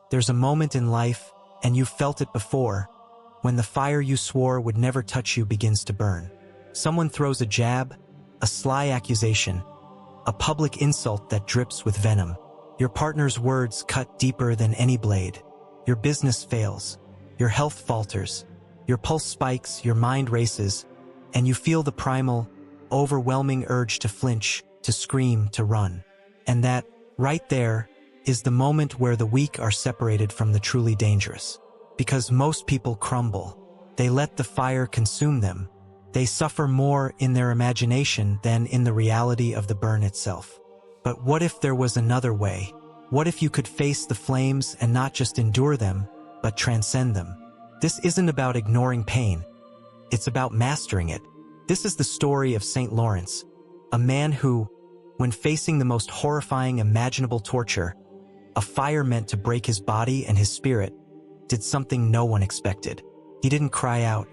There's a moment in life, and you've felt it before, when the fire you swore would never touch you begins to burn. Someone throws a jab, a sly accusation, a public insult that drips with venom. Your partner's words cut deeper than any blade. Your business fails. Your health falters. Your pulse spikes, your mind races, and you feel the primal, overwhelming urge to flinch, to scream, to run. And that, right there, is the moment where the weak are separated from the truly dangerous. Because most people crumble. They let the fire consume them. They suffer more in their imagination than in the reality of the burn itself. But what if there was another way? What if you could face the flames and not just endure them, but transcend them? This isn't about ignoring pain. It's about mastering it. This is the story of St. Lawrence, a man who, when facing the most horrifying imaginable torture, a fire meant to break his body and his spirit, did something no one expected. He didn't cry out.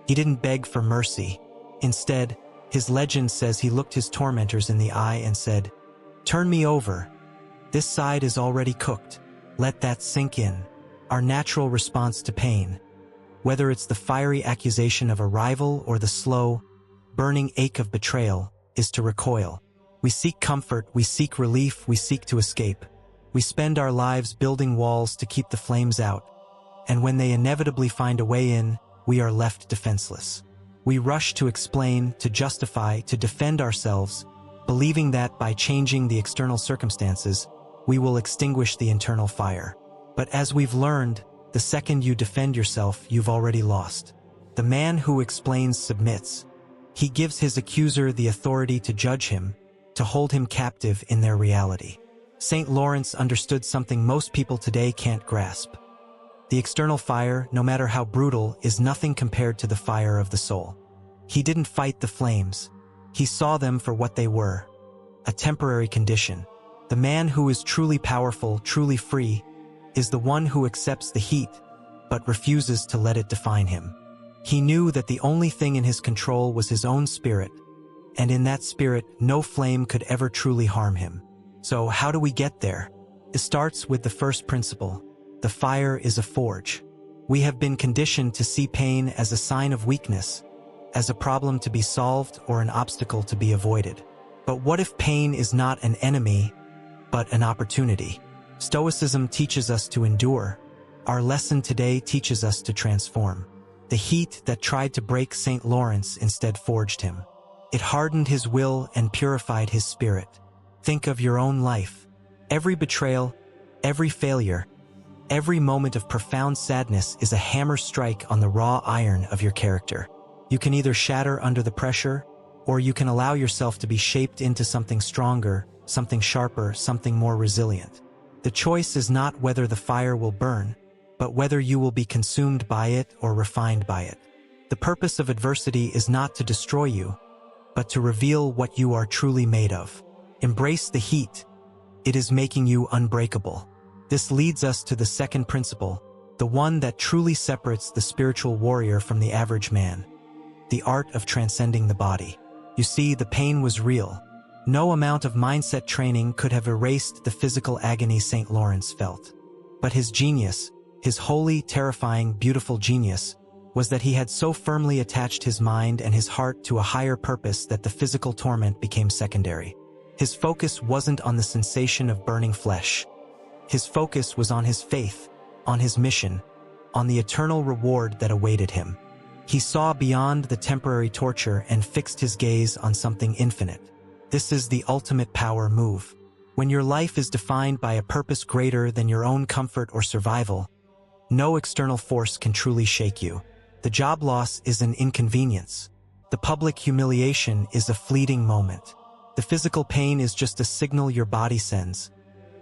He didn't beg for mercy. Instead, his legend says he looked his tormentors in the eye and said, "Turn me over. This side is already cooked. Let that sink in." Our natural response to pain, whether it's the fiery accusation of a rival or the slow, burning ache of betrayal, is to recoil. We seek comfort, we seek relief, we seek to escape. We spend our lives building walls to keep the flames out, and when they inevitably find a way in, we are left defenseless. We rush to explain, to justify, to defend ourselves, believing that by changing the external circumstances, we will extinguish the internal fire. But as we've learned, the second you defend yourself, you've already lost. The man who explains submits. He gives his accuser the authority to judge him, to hold him captive in their reality. St. Lawrence understood something most people today can't grasp. The external fire, no matter how brutal, is nothing compared to the fire of the soul. He didn't fight the flames. He saw them for what they were, a temporary condition. The man who is truly powerful, truly free, is the one who accepts the heat, but refuses to let it define him. He knew that the only thing in his control was his own spirit, and in that spirit, no flame could ever truly harm him. So how do we get there? It starts with the first principle. The fire is a forge. We have been conditioned to see pain as a sign of weakness, as a problem to be solved or an obstacle to be avoided. But what if pain is not an enemy, but an opportunity? Stoicism teaches us to endure. Our lesson today teaches us to transform. The heat that tried to break St. Lawrence instead forged him. It hardened his will and purified his spirit. Think of your own life. Every betrayal, every failure, every moment of profound sadness is a hammer strike on the raw iron of your character. You can either shatter under the pressure, or you can allow yourself to be shaped into something stronger, something sharper, something more resilient. The choice is not whether the fire will burn, but whether you will be consumed by it or refined by it. The purpose of adversity is not to destroy you, but to reveal what you are truly made of. Embrace the heat. It is making you unbreakable. This leads us to the second principle, the one that truly separates the spiritual warrior from the average man. The art of transcending the body. You see, the pain was real. No amount of mindset training could have erased the physical agony St. Lawrence felt. But his genius, his holy, terrifying, beautiful genius, was that he had so firmly attached his mind and his heart to a higher purpose that the physical torment became secondary. His focus wasn't on the sensation of burning flesh. His focus was on his faith, on his mission, on the eternal reward that awaited him. He saw beyond the temporary torture and fixed his gaze on something infinite. This is the ultimate power move. When your life is defined by a purpose greater than your own comfort or survival, no external force can truly shake you. The job loss is an inconvenience. The public humiliation is a fleeting moment. The physical pain is just a signal your body sends,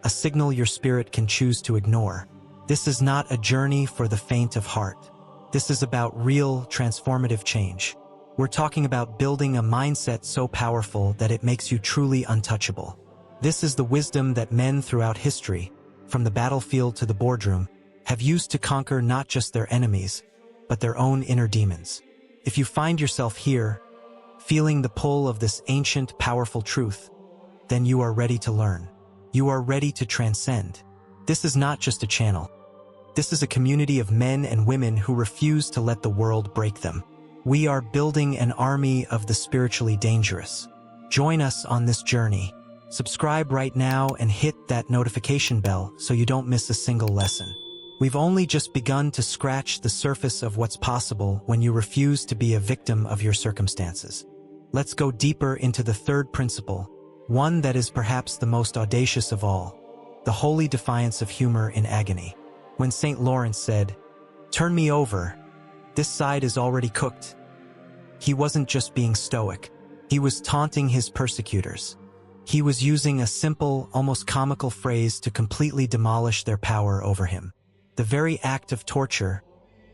a signal your spirit can choose to ignore. This is not a journey for the faint of heart. This is about real, transformative change. We're talking about building a mindset so powerful that it makes you truly untouchable. This is the wisdom that men throughout history, from the battlefield to the boardroom, have used to conquer not just their enemies, but their own inner demons. If you find yourself here, feeling the pull of this ancient, powerful truth, then you are ready to learn. You are ready to transcend. This is not just a channel. This is a community of men and women who refuse to let the world break them. We are building an army of the spiritually dangerous. Join us on this journey. Subscribe right now and hit that notification bell so you don't miss a single lesson. We've only just begun to scratch the surface of what's possible when you refuse to be a victim of your circumstances. Let's go deeper into the third principle, one that is perhaps the most audacious of all, the holy defiance of humor in agony. When St. Lawrence said, "Turn me over, this side is already cooked," he wasn't just being stoic. He was taunting his persecutors. He was using a simple, almost comical phrase to completely demolish their power over him. The very act of torture,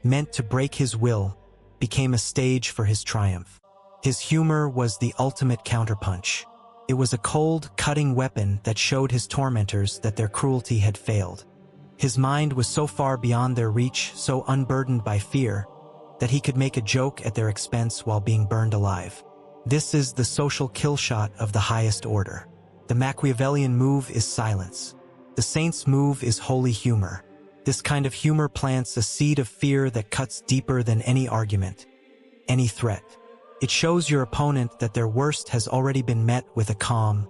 meant to break his will, became a stage for his triumph. His humor was the ultimate counterpunch. It was a cold, cutting weapon that showed his tormentors that their cruelty had failed. His mind was so far beyond their reach, so unburdened by fear, that he could make a joke at their expense while being burned alive. This is the social kill shot of the highest order. The Machiavellian move is silence. The saint's move is holy humor. This kind of humor plants a seed of fear that cuts deeper than any argument, any threat. It shows your opponent that their worst has already been met with a calm,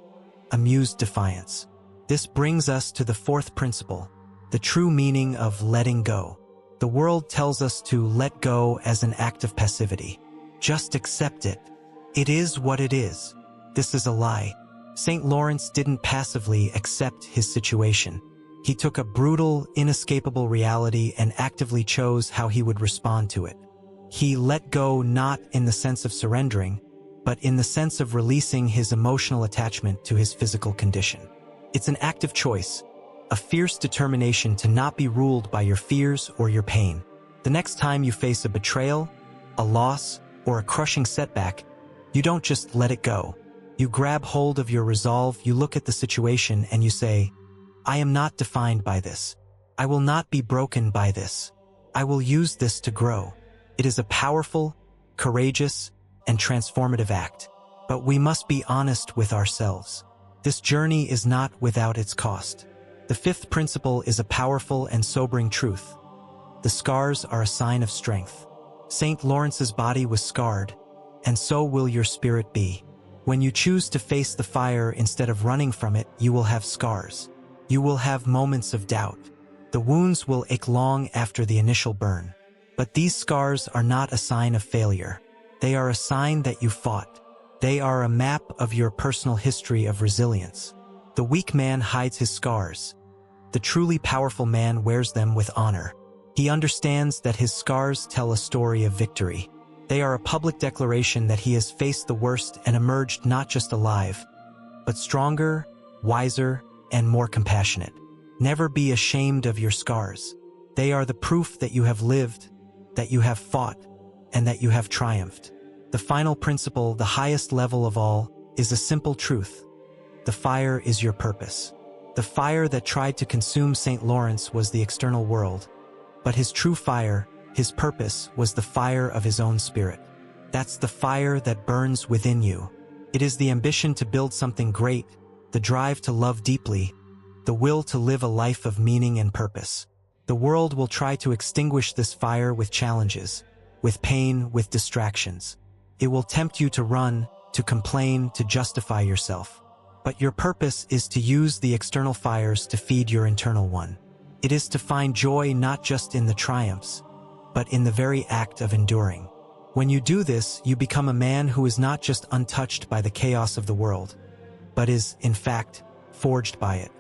amused defiance. This brings us to the fourth principle, the true meaning of letting go. The world tells us to let go as an act of passivity. Just accept it. It is what it is. This is a lie. St. Lawrence didn't passively accept his situation. He took a brutal, inescapable reality and actively chose how he would respond to it. He let go not in the sense of surrendering, but in the sense of releasing his emotional attachment to his physical condition. It's an active choice, a fierce determination to not be ruled by your fears or your pain. The next time you face a betrayal, a loss, or a crushing setback, you don't just let it go. You grab hold of your resolve, you look at the situation, and you say, "I am not defined by this. I will not be broken by this. I will use this to grow." It is a powerful, courageous, and transformative act. But we must be honest with ourselves. This journey is not without its cost. The fifth principle is a powerful and sobering truth. The scars are a sign of strength. St. Lawrence's body was scarred, and so will your spirit be. When you choose to face the fire instead of running from it, you will have scars. You will have moments of doubt. The wounds will ache long after the initial burn. But these scars are not a sign of failure. They are a sign that you fought. They are a map of your personal history of resilience. The weak man hides his scars. The truly powerful man wears them with honor. He understands that his scars tell a story of victory. They are a public declaration that he has faced the worst and emerged not just alive, but stronger, wiser, and more compassionate. Never be ashamed of your scars. They are the proof that you have lived, that you have fought, and that you have triumphed. The final principle, the highest level of all, is a simple truth. The fire is your purpose. The fire that tried to consume St. Lawrence was the external world, but his true fire, his purpose, was the fire of his own spirit. That's the fire that burns within you. It is the ambition to build something great, the drive to love deeply, the will to live a life of meaning and purpose. The world will try to extinguish this fire with challenges, with pain, with distractions. It will tempt you to run, to complain, to justify yourself. But your purpose is to use the external fires to feed your internal one. It is to find joy not just in the triumphs, but in the very act of enduring. When you do this, you become a man who is not just untouched by the chaos of the world, but is, in fact, forged by it.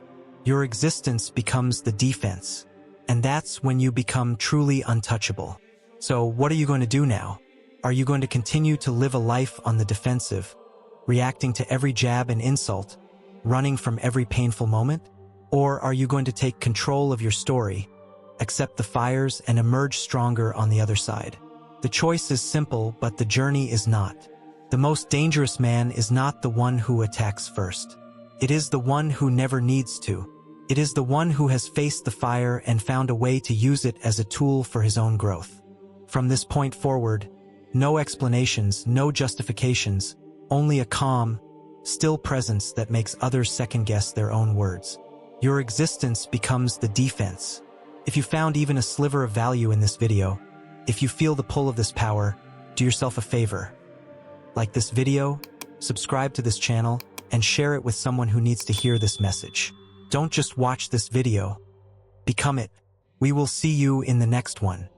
Your existence becomes the defense, and that's when you become truly untouchable. So what are you going to do now? Are you going to continue to live a life on the defensive, reacting to every jab and insult, running from every painful moment? Or are you going to take control of your story, accept the fires, and emerge stronger on the other side? The choice is simple, but the journey is not. The most dangerous man is not the one who attacks first. It is the one who never needs to. It is the one who has faced the fire and found a way to use it as a tool for his own growth. From this point forward, no explanations, no justifications, only a calm, still presence that makes others second-guess their own words. Your existence becomes the defense, If you found even a sliver of value in this video, if you feel the pull of this power, do yourself a favor. Like this video, subscribe to this channel, and share it with someone who needs to hear this message. Don't just watch this video. Become it. We will see you in the next one.